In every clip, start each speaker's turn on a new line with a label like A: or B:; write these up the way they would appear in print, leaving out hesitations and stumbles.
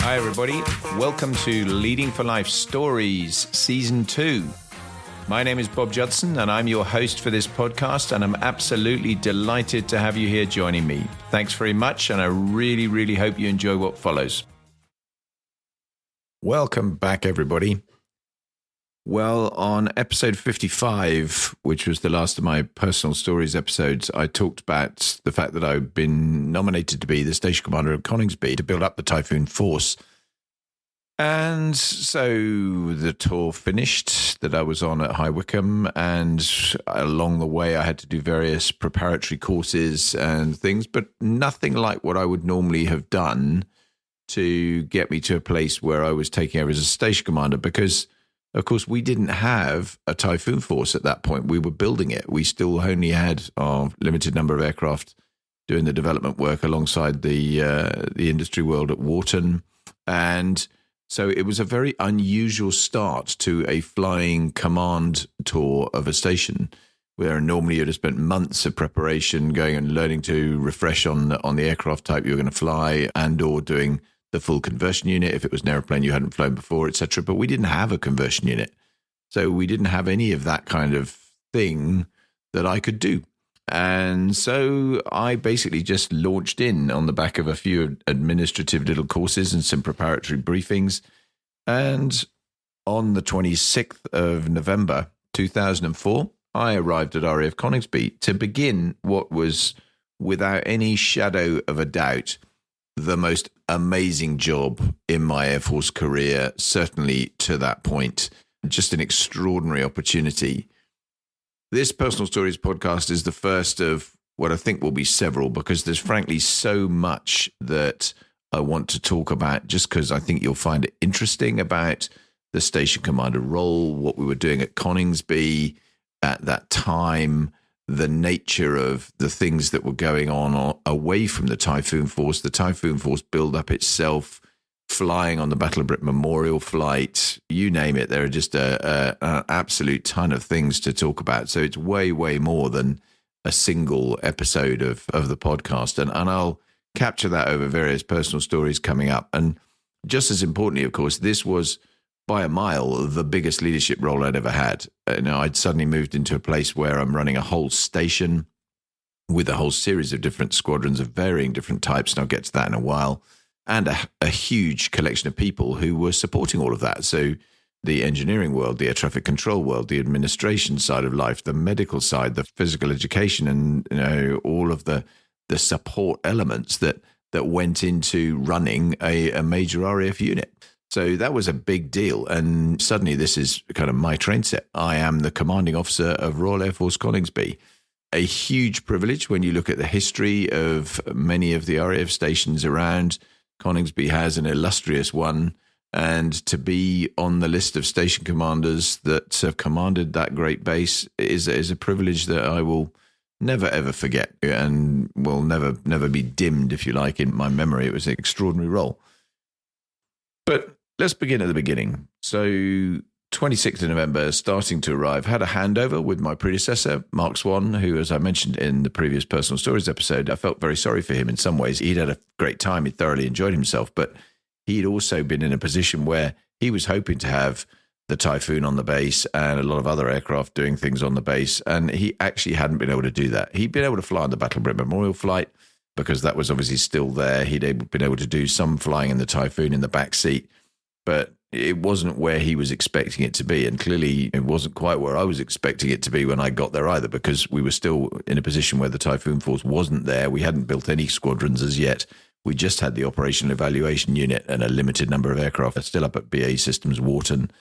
A: Hi everybody, welcome to Leading for Life Stories Season 2. My name is Bob Judson and I'm your host for this podcast, and I'm absolutely delighted to have you here joining me. Thanks very much, and I really hope you enjoy what follows. Welcome back everybody. Well, on episode 55, which was the last of my personal stories episodes, I talked about the fact that I've been nominated to be the station commander of Coningsby to build up the Typhoon force. And so the tour finished that I was on at High Wycombe, and along the way I had to do various preparatory courses and things, but nothing like what I would normally have done to get me to a place where I was taking over as a station commander, because of course, we didn't have a Typhoon force at that point. We were building it. We still only had our limited number of aircraft doing the development work alongside the industry world at Wharton. And so it was a very unusual start to a flying command tour of a station, where normally you'd have spent months of preparation going and learning to refresh on the aircraft type you were going to fly, and or doing the full conversion unit if it was an airplane you hadn't flown before, etc. But we didn't have a conversion unit. So we didn't have any of that kind of thing that I could do. And so I basically just launched in on the back of a few administrative little courses and some preparatory briefings. And on the 26th of November, 2004, I arrived at RAF Coningsby to begin what was, without any shadow of a doubt, the most amazing job in my Air Force career, certainly to that point. Just an extraordinary opportunity. This Personal Stories podcast is the first of what I think will be several, because there's frankly so much that I want to talk about, just because I think you'll find it interesting about the station commander role, what we were doing at Coningsby at that time, the nature of the things that were going on away from the Typhoon force, the Typhoon force build up itself, flying on the Battle of Britain Memorial flight, you name it. There are just an absolute ton of things to talk about. So it's way more than a single episode of the podcast. And I'll capture that over various personal stories coming up. And just as importantly, of course, this was by a mile the biggest leadership role I'd ever had. I'd suddenly moved into a place where I'm running a whole station with a whole series of different squadrons of varying different types, and I'll get to that in a while, and a huge collection of people who were supporting all of that. So the engineering world, the air traffic control world, the administration side of life, the medical side, the physical education, and all of the support elements that went into running a major RAF unit. So that was a big deal. And suddenly this is kind of my train set. I am the commanding officer of Royal Air Force Coningsby. A huge privilege when you look at the history of many of the RAF stations around. Coningsby has an illustrious one. And to be on the list of station commanders that have commanded that great base is a privilege that I will never, ever forget, and will never be dimmed, if you like, in my memory. It was an extraordinary role. But let's begin at the beginning. So 26th of November, starting to arrive, had a handover with my predecessor, Mark Swan, who, as I mentioned in the previous Personal Stories episode, I felt very sorry for him in some ways. He'd had a great time. He thoroughly enjoyed himself, but he'd also been in a position where he was hoping to have the Typhoon on the base and a lot of other aircraft doing things on the base, and he actually hadn't been able to do that. He'd been able to fly on the Battle of Britain Memorial flight because that was obviously still there. He'd been able to do some flying in the Typhoon in the back seat, but it wasn't where he was expecting it to be. And clearly it wasn't quite where I was expecting it to be when I got there either, because we were still in a position where the Typhoon force wasn't there. We hadn't built any squadrons as yet. We just had the operational evaluation unit and a limited number of aircraft still up at BAE Systems Wharton,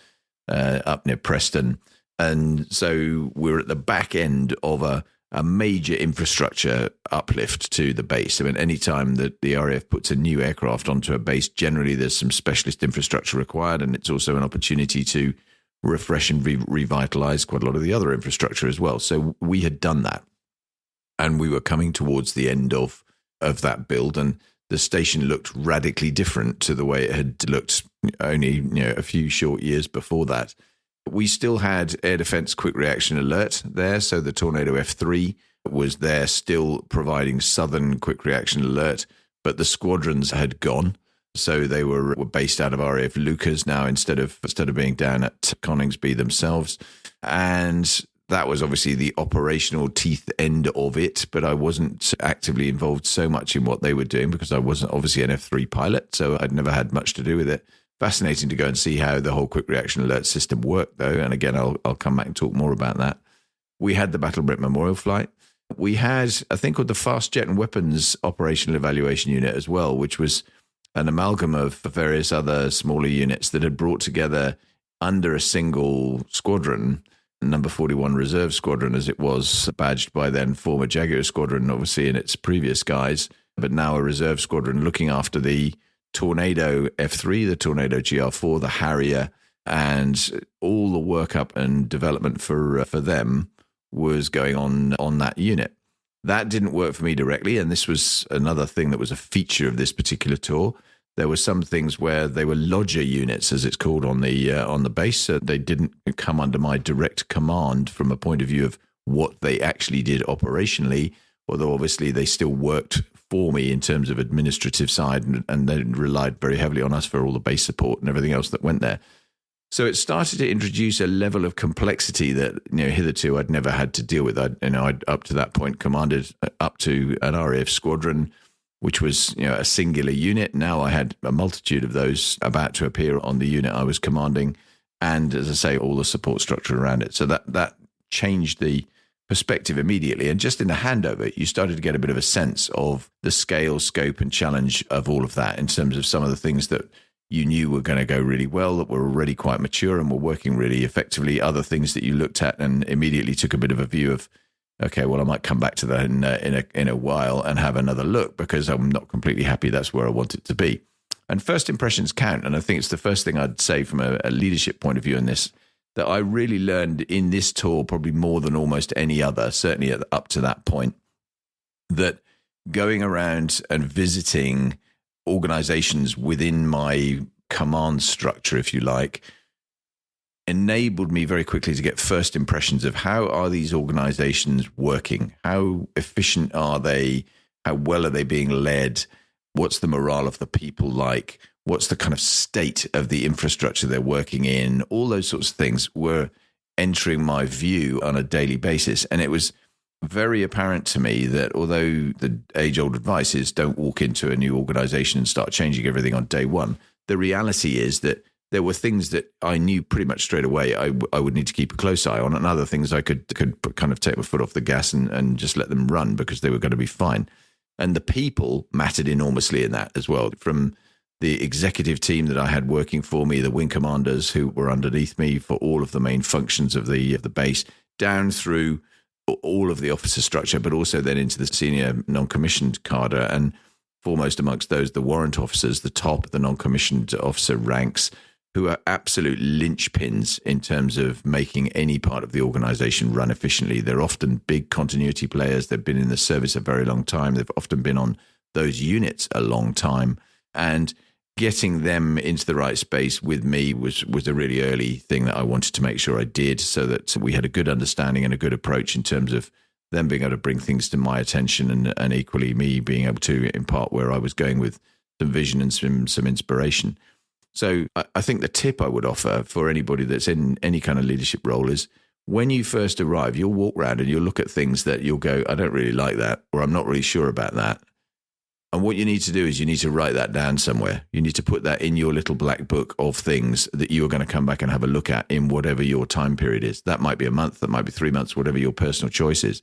A: up near Preston. And so we're at the back end of a major infrastructure uplift to the base. I mean, any time that the RAF puts a new aircraft onto a base, generally there's some specialist infrastructure required, and it's also an opportunity to refresh and revitalize quite a lot of the other infrastructure as well. So we had done that, and we were coming towards the end of that build, and the station looked radically different to the way it had looked only a few short years before that. We still had air defense quick reaction alert there, so the Tornado F3 was there still providing Southern Quick Reaction Alert, but the squadrons had gone. So they were based out of RAF Lucas now instead of being down at Coningsby themselves. And that was obviously the operational teeth end of it, but I wasn't actively involved so much in what they were doing because I wasn't obviously an F3 pilot, so I'd never had much to do with it. Fascinating to go and see how the whole quick reaction alert system worked, though. And again, I'll come back and talk more about that. We had the Battle Brit Memorial Flight. We had a thing called the Fast Jet and Weapons Operational Evaluation Unit as well, which was an amalgam of various other smaller units that had brought together under a single squadron, number 41 Reserve Squadron, as it was badged by then former Jaguar Squadron, obviously in its previous guise, but now a Reserve Squadron looking after the Tornado F3, the Tornado GR4, the Harrier, and all the workup and development for them was going on that unit. That didn't work for me directly, and this was another thing that was a feature of this particular tour. There were some things where they were lodger units, as it's called on the base. So they didn't come under my direct command from a point of view of what they actually did operationally, although obviously they still worked for me in terms of administrative side, and they relied very heavily on us for all the base support and everything else that went there. So it started to introduce a level of complexity that hitherto I'd never had to deal with. I'd up to that point commanded up to an RAF squadron, which was a singular unit. Now I had a multitude of those about to appear on the unit I was commanding, and as I say, all the support structure around it. So that changed the perspective immediately. And just in the handover, you started to get a bit of a sense of the scale, scope, and challenge of all of that in terms of some of the things that you knew were going to go really well, that were already quite mature and were working really effectively. Other things that you looked at and immediately took a bit of a view of, okay, well, I might come back to that in a while and have another look because I'm not completely happy that's where I want it to be. And first impressions count. And I think it's the first thing I'd say from a leadership point of view in this, that I really learned in this tour, probably more than almost any other, certainly up to that point, that going around and visiting organizations within my command structure, if you like, enabled me very quickly to get first impressions of how are these organizations working? How efficient are they? How well are they being led? What's the morale of the people like? What's the kind of state of the infrastructure they're working in? All those sorts of things were entering my view on a daily basis. And it was very apparent to me that although the age-old advice is don't walk into a new organization and start changing everything on day one, the reality is that there were things that I knew pretty much straight away I would need to keep a close eye on, and other things I could kind of take my foot off the gas and just let them run because they were going to be fine. And the people mattered enormously in that as well, from the executive team that I had working for me, the wing commanders who were underneath me for all of the main functions of the base, down through all of the officer structure, but also then into the senior non-commissioned cadre, and foremost amongst those, the warrant officers, the top of the non-commissioned officer ranks, who are absolute linchpins in terms of making any part of the organization run efficiently. They're often big continuity players. They've been in the service a very long time. They've often been on those units a long time. And getting them into the right space with me was a really early thing that I wanted to make sure I did, so that we had a good understanding and a good approach in terms of them being able to bring things to my attention, and equally me being able to impart where I was going with some vision and some inspiration. So I think the tip I would offer for anybody that's in any kind of leadership role is when you first arrive, you'll walk around and you'll look at things that you'll go, I don't really like that, or I'm not really sure about that. And what you need to do is you need to write that down somewhere. You need to put that in your little black book of things that you are going to come back and have a look at in whatever your time period is. That might be a month, that might be 3 months, whatever your personal choice is.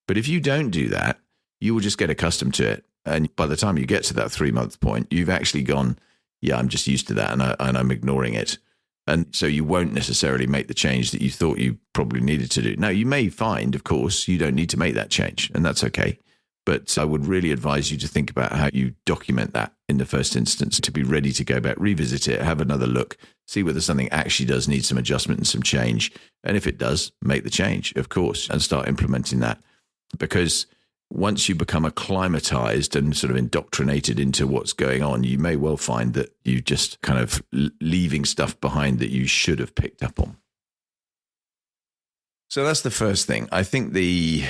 A: But if you don't do that, you will just get accustomed to it. And by the time you get to that 3 month point, you've actually gone, yeah, I'm just used to that and I'm ignoring it. And so you won't necessarily make the change that you thought you probably needed to do. Now, you may find, of course, you don't need to make that change, and that's okay. But I would really advise you to think about how you document that in the first instance, to be ready to go back, revisit it, have another look, see whether something actually does need some adjustment and some change. And if it does, make the change, of course, and start implementing that. Because once you become acclimatized and sort of indoctrinated into what's going on, you may well find that you just kind of leaving stuff behind that you should have picked up on. So that's the first thing. I think the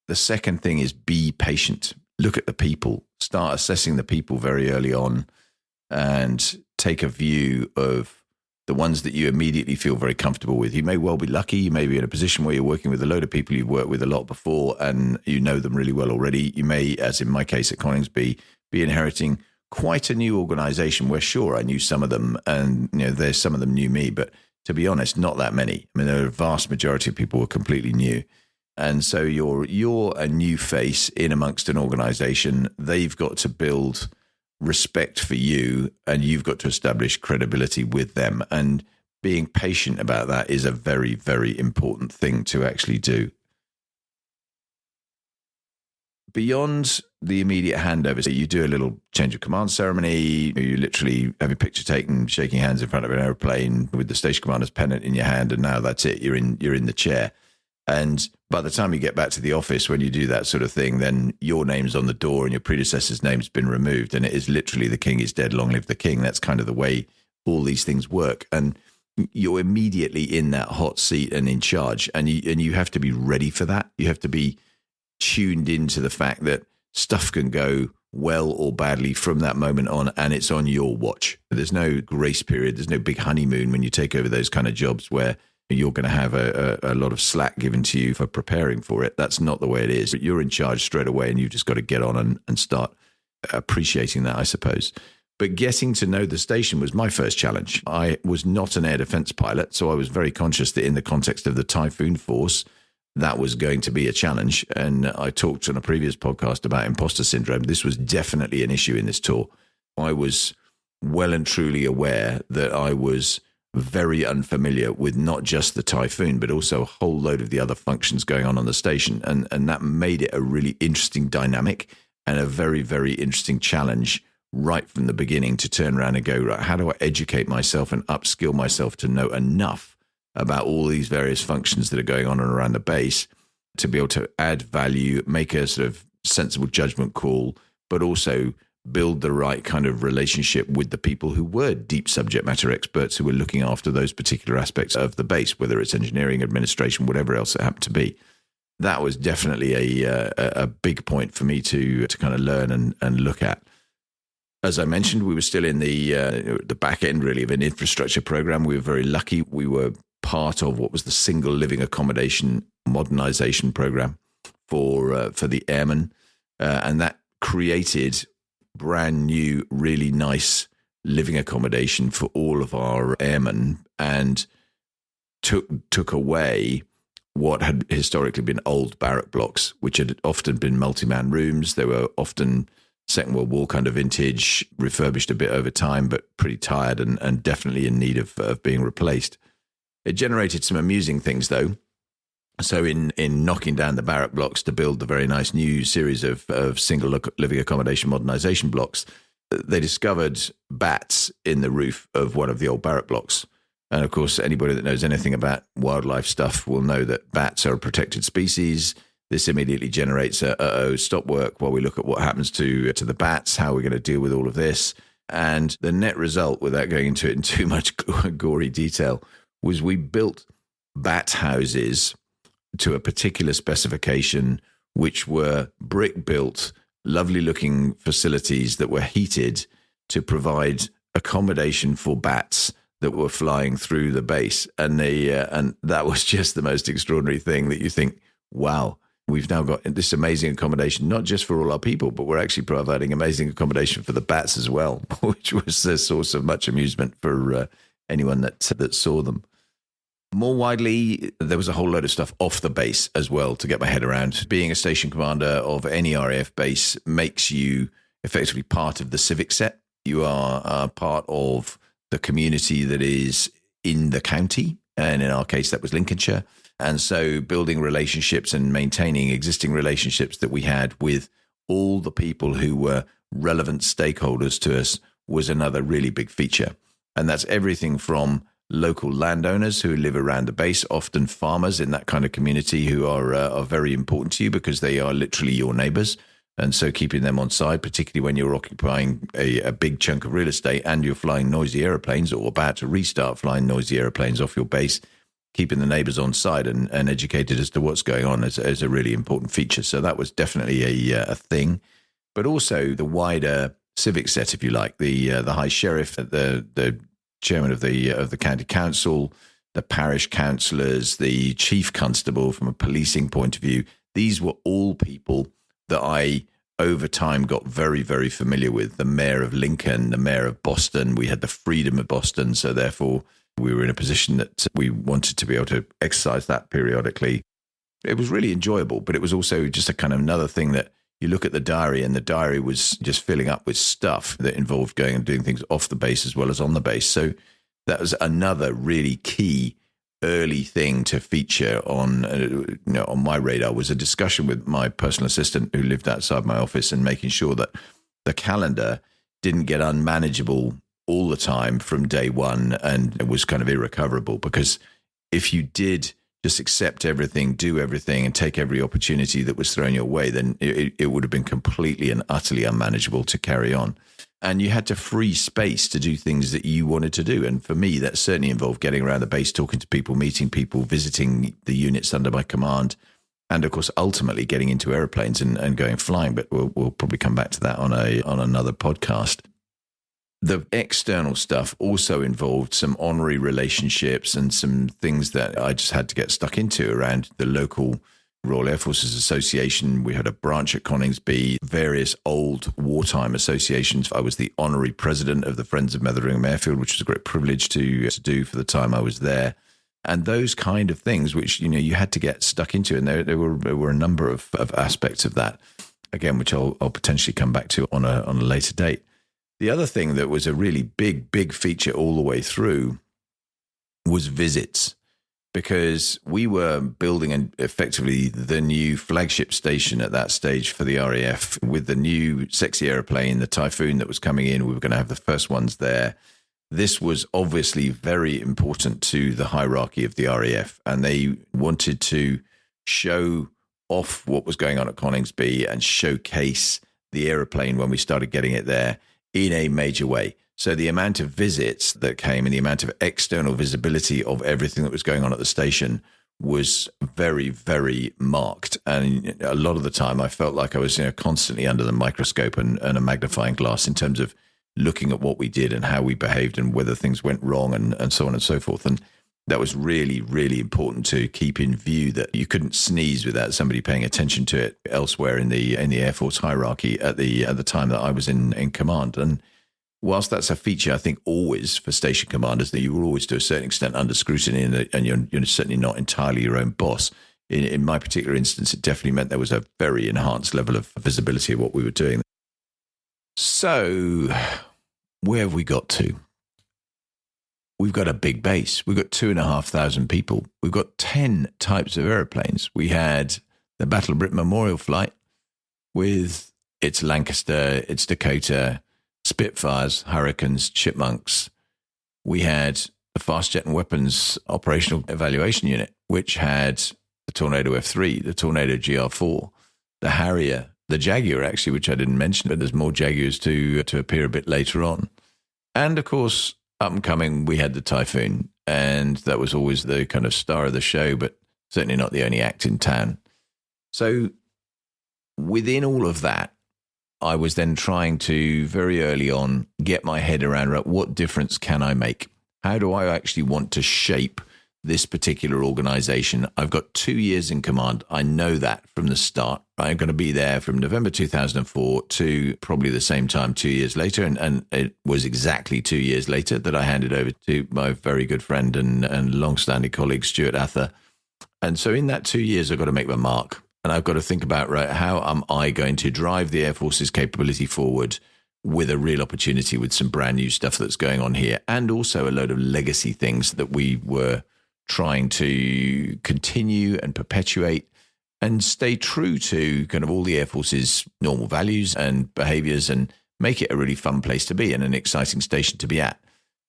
A: The second thing is be patient. Look at the people. Start assessing the people very early on and take a view of the ones that you immediately feel very comfortable with. You may well be lucky. You may be in a position where you're working with a load of people you've worked with a lot before and you know them really well already. You may, as in my case at Coningsby, be inheriting quite a new organization where, sure, I knew some of them and there's some of them knew me, but to be honest, not that many. I mean, there are a vast majority of people who are completely new. And so you're a new face in amongst an organization. They've got to build respect for you and you've got to establish credibility with them. And being patient about that is a very, very important thing to actually do. Beyond the immediate handover, so you do a little change of command ceremony. You literally have your picture taken, shaking hands in front of an airplane with the station commander's pennant in your hand, and now that's it. You're in the chair. And by the time you get back to the office, when you do that sort of thing, then your name's on the door and your predecessor's name's been removed, and it is literally the king is dead, long live the king. That's kind of the way all these things work, and you're immediately in that hot seat and in charge, and you have to be ready for that. You have to be tuned into the fact that stuff can go well or badly from that moment on, and it's on your watch. There's no grace period. There's no big honeymoon when you take over those kind of jobs where you're going to have a lot of slack given to you for preparing for it. That's not the way it is. You're in charge straight away, and you've just got to get on and start appreciating that, I suppose. But getting to know the station was my first challenge. I was not an air defense pilot, so I was very conscious that in the context of the Typhoon Force, that was going to be a challenge. And I talked on a previous podcast about imposter syndrome. This was definitely an issue in this tour. I was well and truly aware that I was very unfamiliar with not just the Typhoon, but also a whole load of the other functions going on the station. And that made it a really interesting dynamic and a very, very interesting challenge right from the beginning to turn around and go, right, how do I educate myself and upskill myself to know enough about all these various functions that are going on and around the base to be able to add value, make a sort of sensible judgment call, but also build the right kind of relationship with the people who were deep subject matter experts who were looking after those particular aspects of the base, whether it's engineering, administration, whatever else it happened to be. That was definitely a big point for me to kind of learn and look at. As I mentioned, we were still in the back end, really, of an infrastructure program. We were very lucky. We were part of what was the single living accommodation modernization program for the airmen. And that created brand new, really nice living accommodation for all of our airmen and took away what had historically been old barrack blocks, which had often been multi-man rooms. They were often Second World War kind of vintage, refurbished a bit over time, but pretty tired and definitely in need of being replaced. It generated some amusing things, though. So in knocking down the barrack blocks to build the very nice new series of single living accommodation modernization blocks, they discovered bats in the roof of one of the old barrack blocks. And of course, anybody that knows anything about wildlife stuff will know that bats are a protected species. This immediately generates stop work while we look at what happens to the bats, how we're going to deal with all of this. And the net result, without going into it in too much gory detail, was we built bat houses to a particular specification, which were brick built, lovely looking facilities that were heated to provide accommodation for bats that were flying through the base. And and that was just the most extraordinary thing that you think, wow, we've now got this amazing accommodation, not just for all our people, but we're actually providing amazing accommodation for the bats as well, which was a source of much amusement for anyone that saw them. More widely, there was a whole load of stuff off the base as well to get my head around. Being a station commander of any RAF base makes you effectively part of the civic set. You are part of the community that is in the county, and in our case, that was Lincolnshire. And so building relationships and maintaining existing relationships that we had with all the people who were relevant stakeholders to us was another really big feature. And that's everything from local landowners who live around the base, often farmers in that kind of community who are very important to you because they are literally your neighbors. And so keeping them on side, particularly when you're occupying a big chunk of real estate and you're flying noisy airplanes or about to restart flying noisy airplanes off your base, keeping the neighbours on side and educated as to what's going on as a really important feature. So that was definitely a thing. But also the wider civic set, if you like, the High Sheriff, the chairman of the county council, the parish councillors, the chief constable from a policing point of view. These were all people that I, over time, got very, very familiar with. The mayor of Lincoln, the mayor of Boston. We had the freedom of Boston, so therefore we were in a position that we wanted to be able to exercise that periodically. It was really enjoyable, but it was also just a kind of another thing that you look at the diary, and the diary was just filling up with stuff that involved going and doing things off the base as well as on the base. So that was another really key early thing to feature on on my radar, was a discussion with my personal assistant who lived outside my office, and making sure that the calendar didn't get unmanageable all the time from day one, and it was kind of irrecoverable. Because if you did just accept everything, do everything, and take every opportunity that was thrown your way, then it would have been completely and utterly unmanageable to carry on. And you had to free space to do things that you wanted to do. And for me, that certainly involved getting around the base, talking to people, meeting people, visiting the units under my command, and of course, ultimately getting into airplanes and going flying. But we'll probably come back to that on another podcast. The external stuff also involved some honorary relationships and some things that I just had to get stuck into around the local Royal Air Forces Association. We had a branch at Coningsby, various old wartime associations. I was the honorary president of the Friends of Metheringham Airfield, which was a great privilege to do for the time I was there. And those kind of things, which, you had to get stuck into. And there were a number of aspects of that, again, which I'll potentially come back to on a later date. The other thing that was a really big feature all the way through was visits, because we were building effectively the new flagship station at that stage for the RAF with the new sexy airplane, the Typhoon that was coming in. We were going to have the first ones there. This was obviously very important to the hierarchy of the RAF, and they wanted to show off what was going on at Coningsby and showcase the airplane when we started getting it there in a major way. So the amount of visits that came and the amount of external visibility of everything that was going on at the station was very, very marked. And a lot of the time I felt like I was constantly under the microscope and a magnifying glass in terms of looking at what we did and how we behaved and whether things went wrong and so on and so forth. And that was really, really important to keep in view, that you couldn't sneeze without somebody paying attention to it elsewhere in the Air Force hierarchy at the time that I was in command. And whilst that's a feature, I think, always for station commanders, that you were always to a certain extent under scrutiny, and you're certainly not entirely your own boss. In my particular instance, it definitely meant there was a very enhanced level of visibility of what we were doing. So where have we got to? We've got a big base. We've got 2,500 people. We've got 10 types of airplanes. We had the Battle of Britain Memorial Flight with its Lancaster, its Dakota, Spitfires, Hurricanes, Chipmunks. We had the Fast Jet and Weapons Operational Evaluation Unit, which had the Tornado F3, the Tornado GR4, the Harrier, the Jaguar, actually, which I didn't mention, but there's more Jaguars to appear a bit later on. And, of course, up and coming, we had the Typhoon, and that was always the kind of star of the show, but certainly not the only act in town. So within all of that, I was then trying to, very early on, get my head around what difference can I make? How do I actually want to shape this particular organization? I've got 2 years in command. I know that from the start. I'm going to be there from November 2004 to probably the same time 2 years later. And it was exactly 2 years later that I handed over to my very good friend and long-standing colleague, Stuart Ather. And so in that 2 years, I've got to make my mark. And I've got to think about, right, how am I going to drive the Air Force's capability forward with a real opportunity, with some brand new stuff that's going on here, and also a load of legacy things that we were trying to continue and perpetuate and stay true to kind of all the Air Force's normal values and behaviors, and make it a really fun place to be and an exciting station to be at.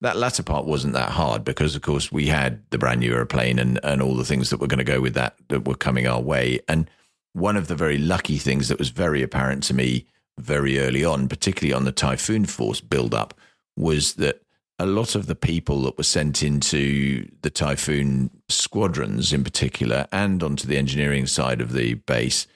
A: That latter part wasn't that hard because, of course, we had the brand new airplane and all the things that were going to go with that were coming our way. And one of the very lucky things that was very apparent to me very early on, particularly on the Typhoon Force build-up, was that a lot of the people that were sent into the Typhoon squadrons in particular, and onto the engineering side of the base,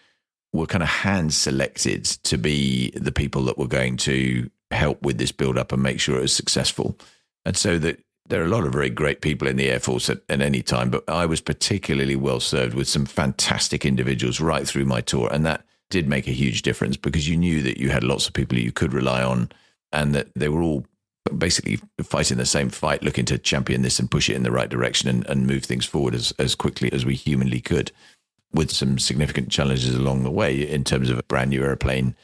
A: were kind of hand selected to be the people that were going to help with this build up and make sure it was successful. And so that there are a lot of very great people in the Air Force at any time, but I was particularly well served with some fantastic individuals right through my tour. And that did make a huge difference, because you knew that you had lots of people you could rely on, and that they were all basically fighting the same fight, looking to champion this and push it in the right direction and move things forward as quickly as we humanly could, with some significant challenges along the way in terms of a brand new airplane,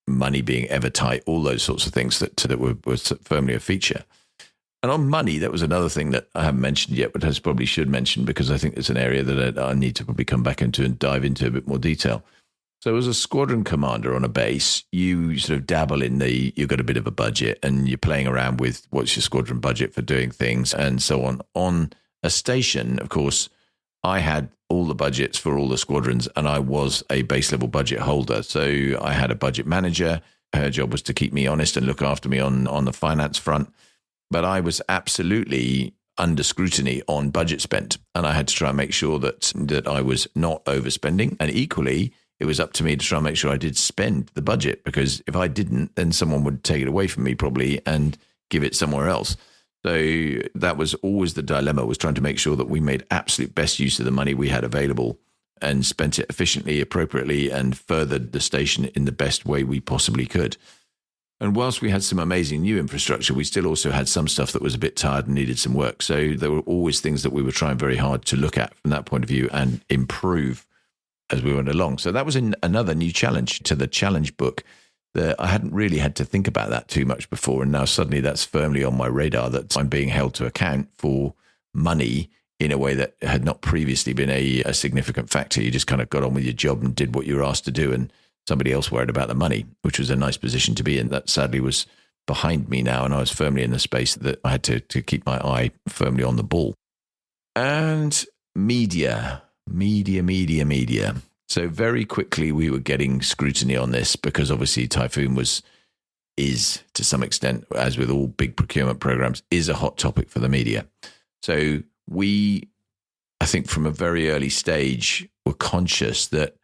A: money being ever tight, all those sorts of things that were firmly a feature. And on money, that was another thing that I haven't mentioned yet, but I probably should mention, because I think it's an area that I need to probably come back into and dive into a bit more detail. So as a squadron commander on a base, you sort of dabble in you've got a bit of a budget and you're playing around with what's your squadron budget for doing things and so on. On a station, of course, I had all the budgets for all the squadrons, and I was a base level budget holder. So I had a budget manager. Her job was to keep me honest and look after me on the finance front. But I was absolutely under scrutiny on budget spent, and I had to try and make sure that I was not overspending. And equally, it was up to me to try and make sure I did spend the budget, because if I didn't, then someone would take it away from me probably and give it somewhere else. So that was always the dilemma, was trying to make sure that we made absolute best use of the money we had available and spent it efficiently, appropriately, and furthered the station in the best way we possibly could. And whilst we had some amazing new infrastructure, we still also had some stuff that was a bit tired and needed some work. So there were always things that we were trying very hard to look at from that point of view and improve as we went along. So that was another new challenge to the challenge book. I hadn't really had to think about that too much before. And now suddenly that's firmly on my radar, that I'm being held to account for money in a way that had not previously been a significant factor. You just kind of got on with your job and did what you were asked to do, and somebody else worried about the money, which was a nice position to be in. That sadly was behind me now, and I was firmly in the space that I had to keep my eye firmly on the ball. And media. So very quickly we were getting scrutiny on this, because obviously Typhoon is to some extent, as with all big procurement programs, is a hot topic for the media. So we, I think from a very early stage, were conscious that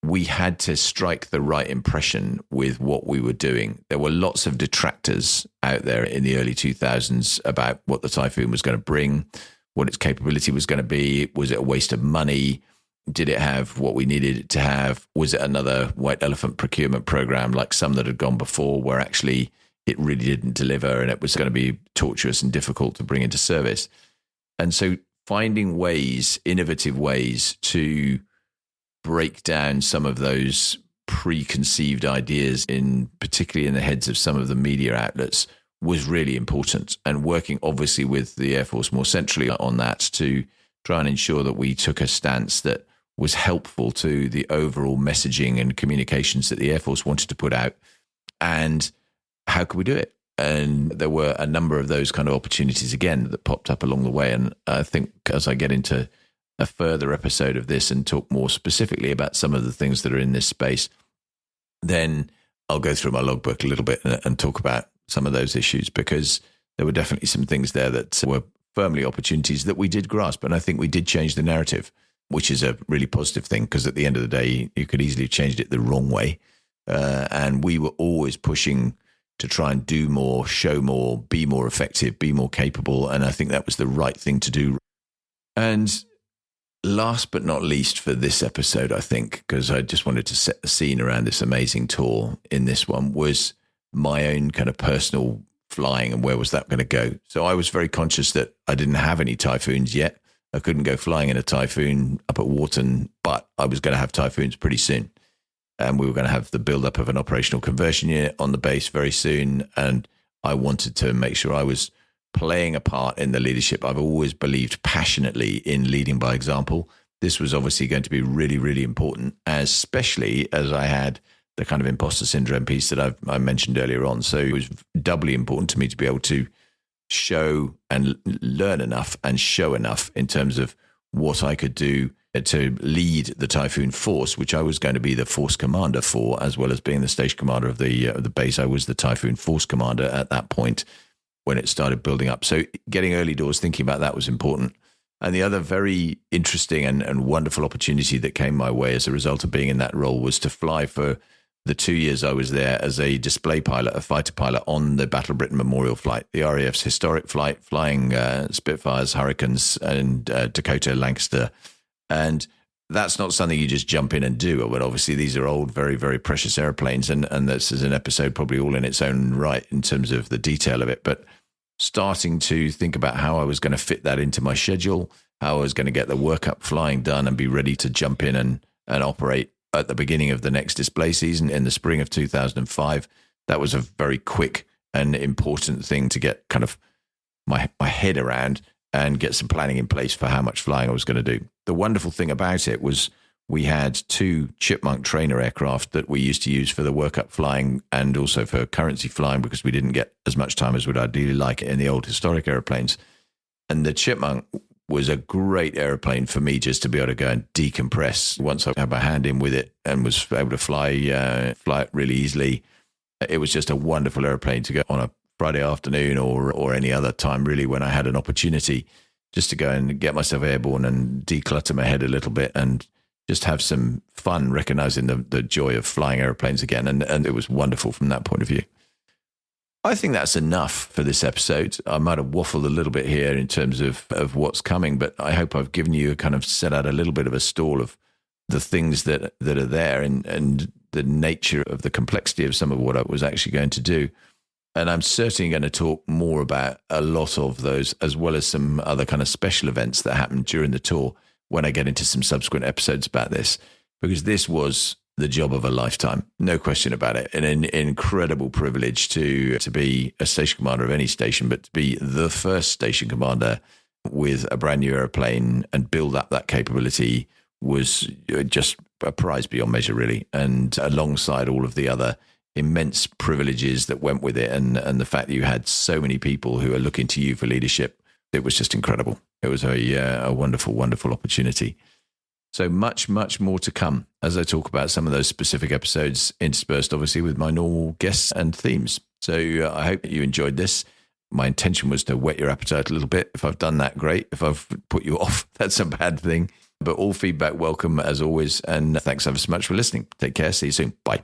A: we had to strike the right impression with what we were doing. There were lots of detractors out there in the early 2000s about what the Typhoon was going to bring, what its capability was going to be. Was it a waste of money? Did it have what we needed it to have? Was it another white elephant procurement program like some that had gone before, where actually it really didn't deliver and it was going to be tortuous and difficult to bring into service? And so finding ways, innovative ways to break down some of those preconceived ideas, particularly in the heads of some of the media outlets, was really important. And working obviously with the Air Force more centrally on that to try and ensure that we took a stance that was helpful to the overall messaging and communications that the Air Force wanted to put out. And how could we do it? And there were a number of those kind of opportunities again that popped up along the way. And I think as I get into a further episode of this and talk more specifically about some of the things that are in this space, then I'll go through my logbook a little bit and talk about some of those issues, because there were definitely some things there that were firmly opportunities that we did grasp. And I think we did change the narrative, which is a really positive thing, because at the end of the day, you could easily have changed it the wrong way. And we were always pushing to try and do more, show more, be more effective, be more capable. And I think that was the right thing to do. And last but not least for this episode, I think, because I just wanted to set the scene around this amazing tour in this one, was my own kind of personal flying and where was that going to go. So I was very conscious that I didn't have any Typhoons yet. I couldn't go flying in a Typhoon up at Wharton, but I was going to have Typhoons pretty soon. And we were going to have the build-up of an operational conversion unit on the base very soon. And I wanted to make sure I was playing a part in the leadership. I've always believed passionately in leading by example. This was obviously going to be really, really important, especially as I had the kind of imposter syndrome piece that I mentioned earlier on. So it was doubly important to me to be able to show and learn enough and show enough in terms of what I could do to lead the Typhoon force, which I was going to be the force commander for, as well as being the station commander of the base. I was the Typhoon force commander at that point. when it started building up. So getting early doors, thinking about that was important. And the other very interesting and wonderful opportunity that came my way as a result of being in that role was to fly for the 2 years I was there as a display pilot, a fighter pilot on the Battle of Britain Memorial flight, the RAF's historic flight, flying Spitfires, Hurricanes, and Dakota, Lancaster. And that's not something you just jump in and do. But obviously, these are old, very, very precious airplanes. And this is an episode probably all in its own right in terms of the detail of it. But starting to think about how I was going to fit that into my schedule, how I was going to get the workup flying done and be ready to jump in and operate at the beginning of the next display season in the spring of 2005. That was a very quick and important thing to get kind of my head around and get some planning in place for how much flying I was going to do. The wonderful thing about it was we had 2 Chipmunk trainer aircraft that we used to use for the workup flying and also for currency flying because we didn't get as much time as we'd ideally like in the old historic airplanes. And the Chipmunk was a great airplane for me just to be able to go and decompress once I had my hand in with it and was able to fly it really easily. It was just a wonderful airplane to go on a Friday afternoon or any other time really when I had an opportunity just to go and get myself airborne and declutter my head a little bit and just have some fun recognizing the joy of flying airplanes again. And it was wonderful from that point of view. I think that's enough for this episode. I might have waffled a little bit here in terms of what's coming, but I hope I've given you set out a little bit of a stall of the things that are there and the nature of the complexity of some of what I was actually going to do. And I'm certainly going to talk more about a lot of those, as well as some other kind of special events that happened during the tour when I get into some subsequent episodes about this, because this was the job of a lifetime, no question about it. An incredible privilege to be a station commander of any station, but to be the first station commander with a brand new airplane and build up that capability was just a prize beyond measure, really. And alongside all of the other immense privileges that went with it and the fact that you had so many people who are looking to you for leadership, it was just incredible. It was a wonderful, wonderful opportunity. So much, much more to come as I talk about some of those specific episodes interspersed, obviously, with my normal guests and themes. So I hope you enjoyed this. My intention was to whet your appetite a little bit. If I've done that, great. If I've put you off, that's a bad thing. But all feedback welcome as always. And thanks ever so much for listening. Take care. See you soon. Bye.